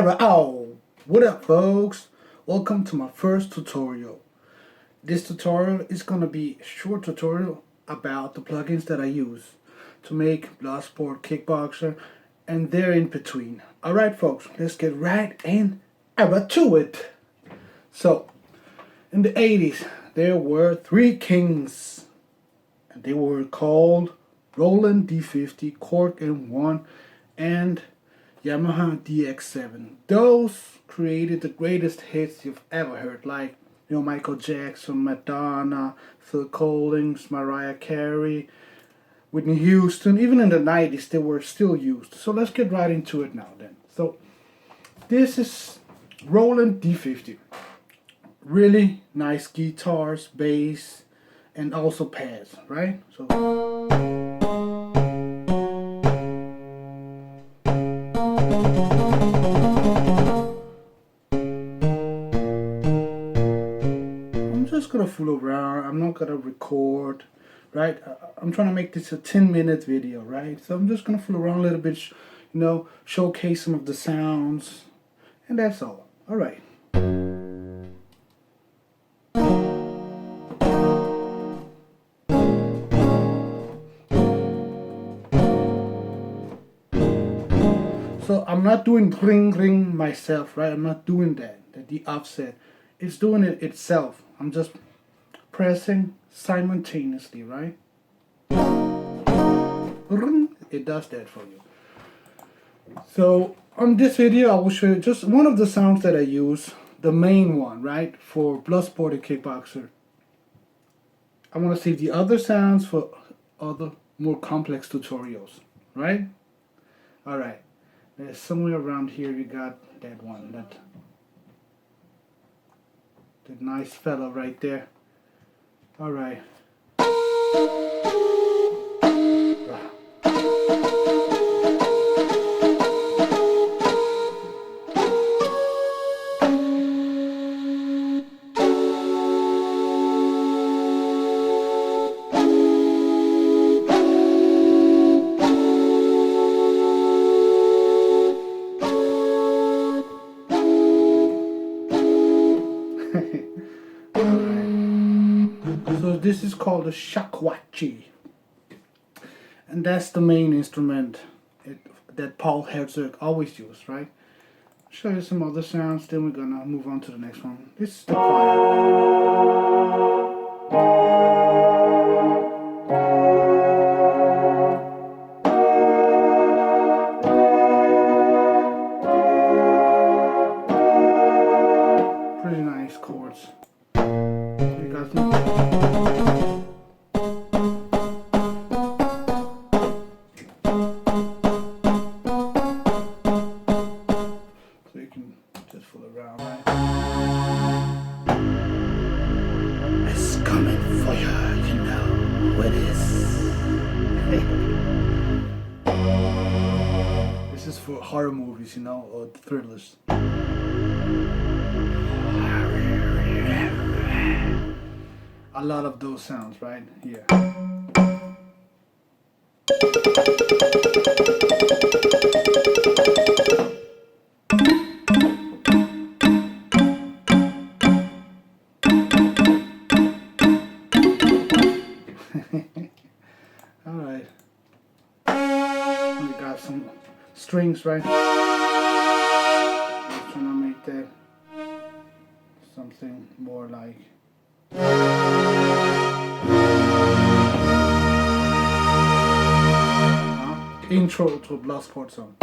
era. Oh, what up, folks? Welcome to my first tutorial. This tutorial is gonna be a short tutorial about the plugins that I use to make Bloodsport Kickboxer and they're in between. Alright, folks, let's get right in era to it. So, in the 80s, there were three kings, and they were called Roland D50, Korg M1, and Yamaha DX7. Those created the greatest hits you've ever heard, like Michael Jackson, Madonna, Phil Collins, Mariah Carey, Whitney Houston. Even in the 90s, they were still used. So let's get right into it now then. So this is Roland D50. Really nice guitars, bass, and also pads, right? So I'm just gonna fool around. I'm not gonna record, right? I'm trying to make this a 10-minute video, right? So I'm just gonna fool around a little bit, showcase some of the sounds, and that's all. All right. So I'm not doing ring ring myself, right? I'm not doing that, the offset. It's doing it itself. I'm just pressing simultaneously, right? It does that for you. So on this video, I will show you just one of the sounds that I use, the main one, right? For Bloodsport and Kickboxer. I want to save the other sounds for other more complex tutorials, right? Alright. There's somewhere around here you got that one, that nice fella right there. All right. So this is called a shakuhachi, and that's the main instrument that Paul Herzog always used, right? I'll show you some other sounds, then we're gonna move on to the next one. This is the choir. Pretty nice chords. You got some. So you can just fool around, right? It's coming for you, you know what it is. This is for horror movies, or thrillers. A lot of those sounds right here. All right. We got some strings, right? I'm trying to make that something more like. Intro to a Bloodsport song.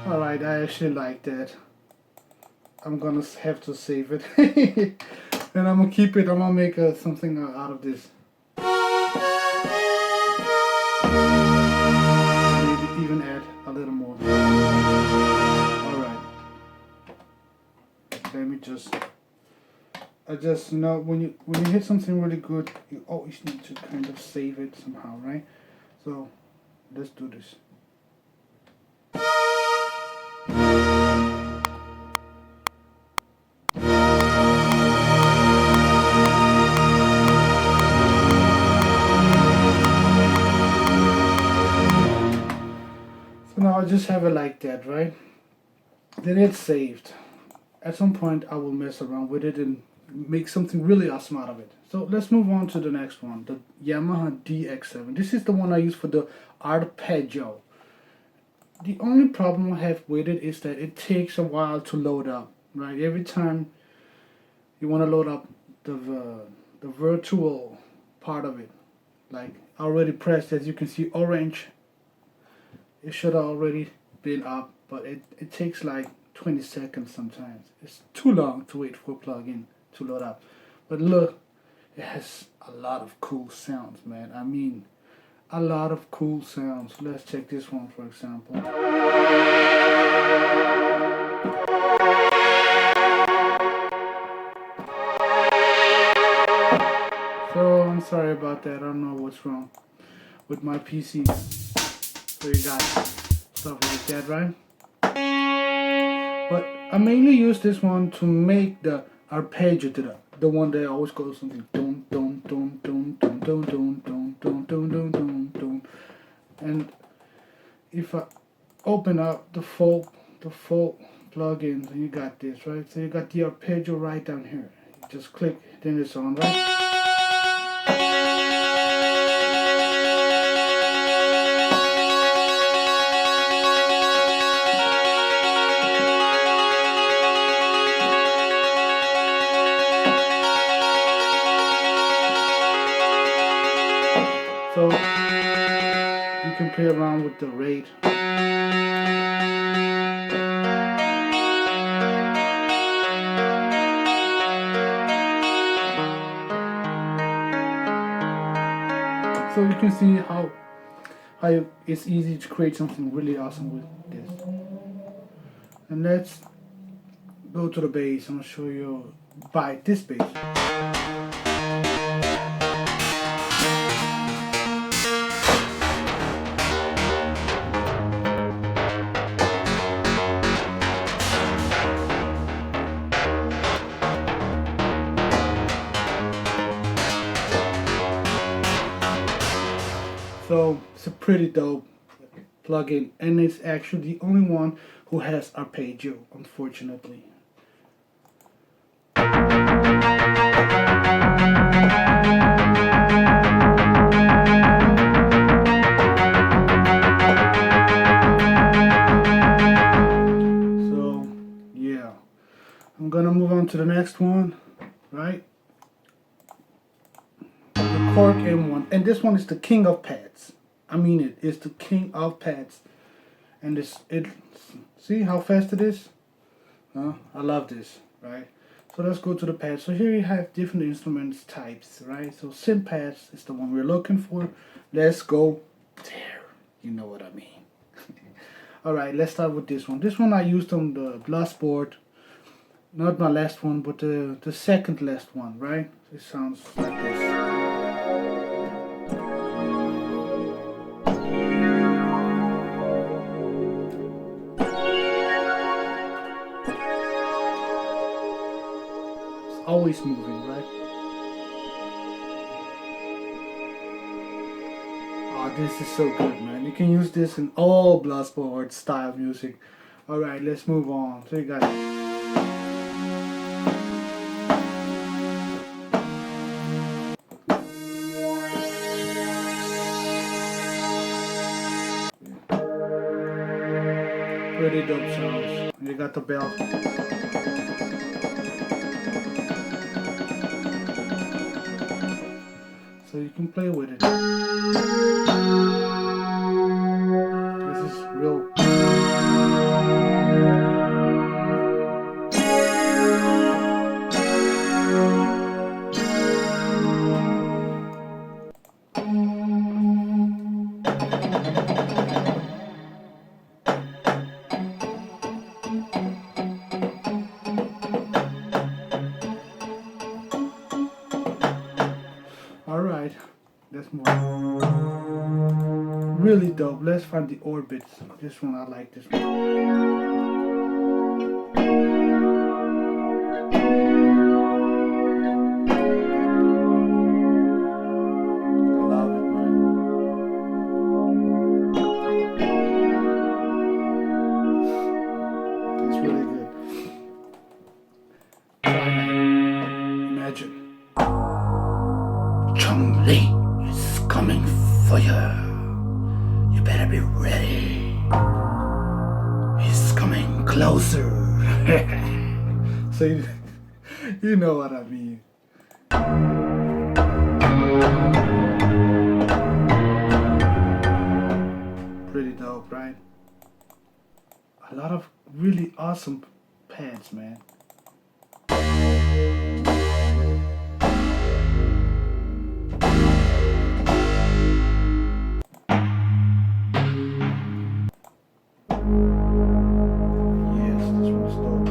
Alright, I actually like that. I'm gonna have to save it. And I'm gonna keep it. I'm gonna make something out of this. Maybe even add a little more. Alright. Let me just. When you hit something really good, you always need to kind of save it somehow, right? So let's do this. just have it like that, right? Then it's saved. At some point I will mess around with it and make something really awesome out of it. So let's move on to the next one, the Yamaha DX7. This is the one I use for the arpeggio. The only problem I have with it is that it takes a while to load up, right? Every time you want to load up the virtual part of it, like already pressed, as you can see, orange, it should have already been up, but it takes like 20 seconds sometimes. It's too long to wait for a plugin to load up. But look, it has a lot of cool sounds, man. I mean, a lot of cool sounds. Let's check this one, for example. So I'm sorry about that. I don't know what's wrong with my PC. So you got stuff like that, right? But I mainly use this one to make the arpeggio to the one that always goes something dun dun dun dun dun dun dun dun dun dun dun dun dun. And if I open up the full plugin, then you got this, right? So you got the arpeggio right down here. You just click, then it's on, right? So you can play around with the rate. So you can see how it's easy to create something really awesome with this. And let's go to the bass. I'm gonna show you by this bass. So it's a pretty dope plugin, and it's actually the only one who has arpeggio, unfortunately. So yeah, I'm gonna move on to the next one, right? The Cork M1, and this one is the king of pads. I mean, it is the king of pads. And see how fast it is? I love this, right? So let's go to the pads. So here you have different instruments types, right? So synth pads is the one we're looking for. Let's go there. You know what I mean. Alright, let's start with this one. This one I used on the Bloodsport. Not my last one, but the second last one, right? It sounds like this. Always moving, right? Oh, this is so good, man. You can use this in all Bloodsport style music. Alright, let's move on. So you got pretty dope sounds. You got the bell. So you can play with it. This is real. Alright, let's move on. Really dope. Let's find the orbits. This one, I like this one. I love it, man. Chun-Li is coming for you. You better be ready. He's coming closer. So you know what I mean. Pretty dope, right? A lot of really awesome pads, man. Yes, this one's dope.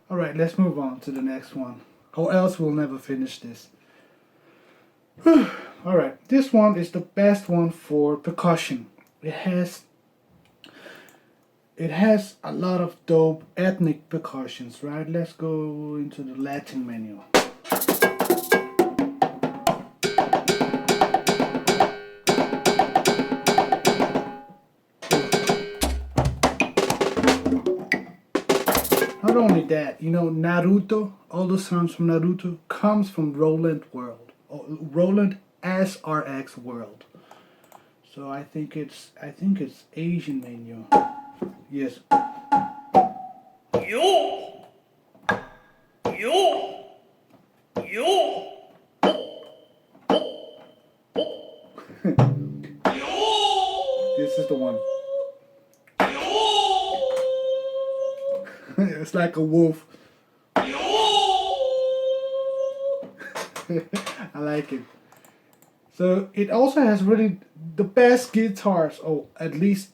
Alright, let's move on to the next one. Or else we'll never finish this. Alright, this one is the best one for percussion. It has a lot of dope ethnic percussions, right? Let's go into the Latin menu. Not only that, you know, Naruto, all the sounds from Naruto comes from Roland World, or Roland SRX World. So I think it's Asian menu. Yes. Yo, yo, yo. This is the one. It's like a wolf. I like it. So it also has really the best guitars, or at least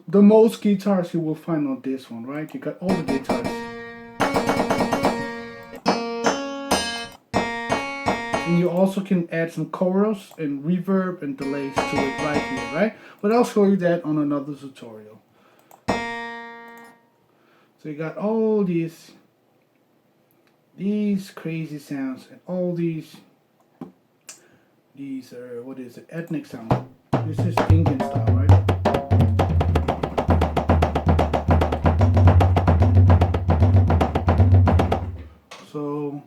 the most guitars you will find on this one, right? You got all the guitars. And you also can add some chorus and reverb and delays to it right here, right? But I'll show you that on another tutorial. So you got all these crazy sounds and all these what is it, ethnic sound. This is Indian style, right? So,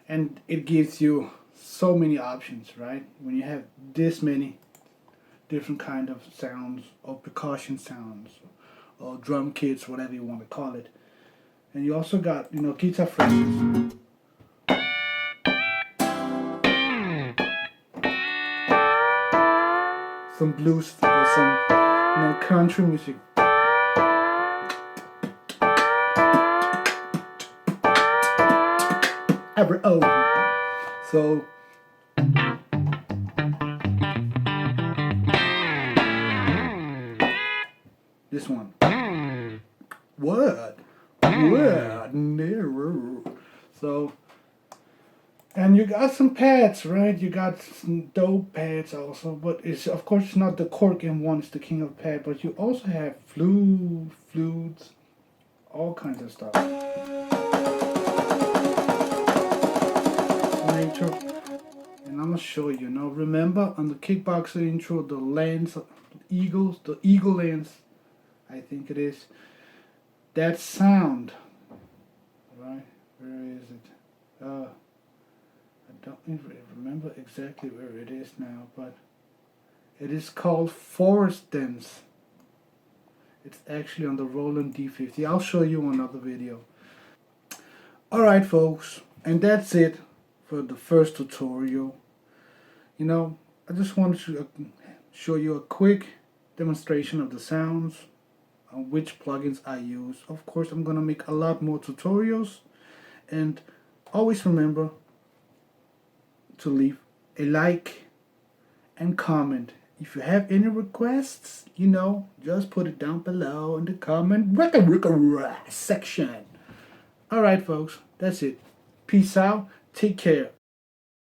and it gives you so many options, right? When you have this many different kind of sounds or percussion sounds or drum kits, whatever you want to call it. And you also got, you know, guitar phrases. Some blues or some, you know, country music. Every so this one. What? Never. So, and you got some pads, right? You got some dope pads also, but it's of course it's not the Korg M1 is the king of pad, but you also have flutes, all kinds of stuff. Nature. And I'm gonna show you. Now remember on the kickboxer intro, the lens, the eagle lens, I think it is. That sound, right? Where is it? I don't even remember exactly where it is now, but it is called Forest Dance. It's actually on the Roland D50. I'll show you another video. Alright folks, and that's it for the first tutorial. You know, I just wanted to show you a quick demonstration of the sounds, on which plugins I use. Of course, I'm gonna make a lot more tutorials, and always remember to leave a like and comment. If you have any requests, you know, just put it down below in the comment section. Alright folks, that's it. Peace out, take care.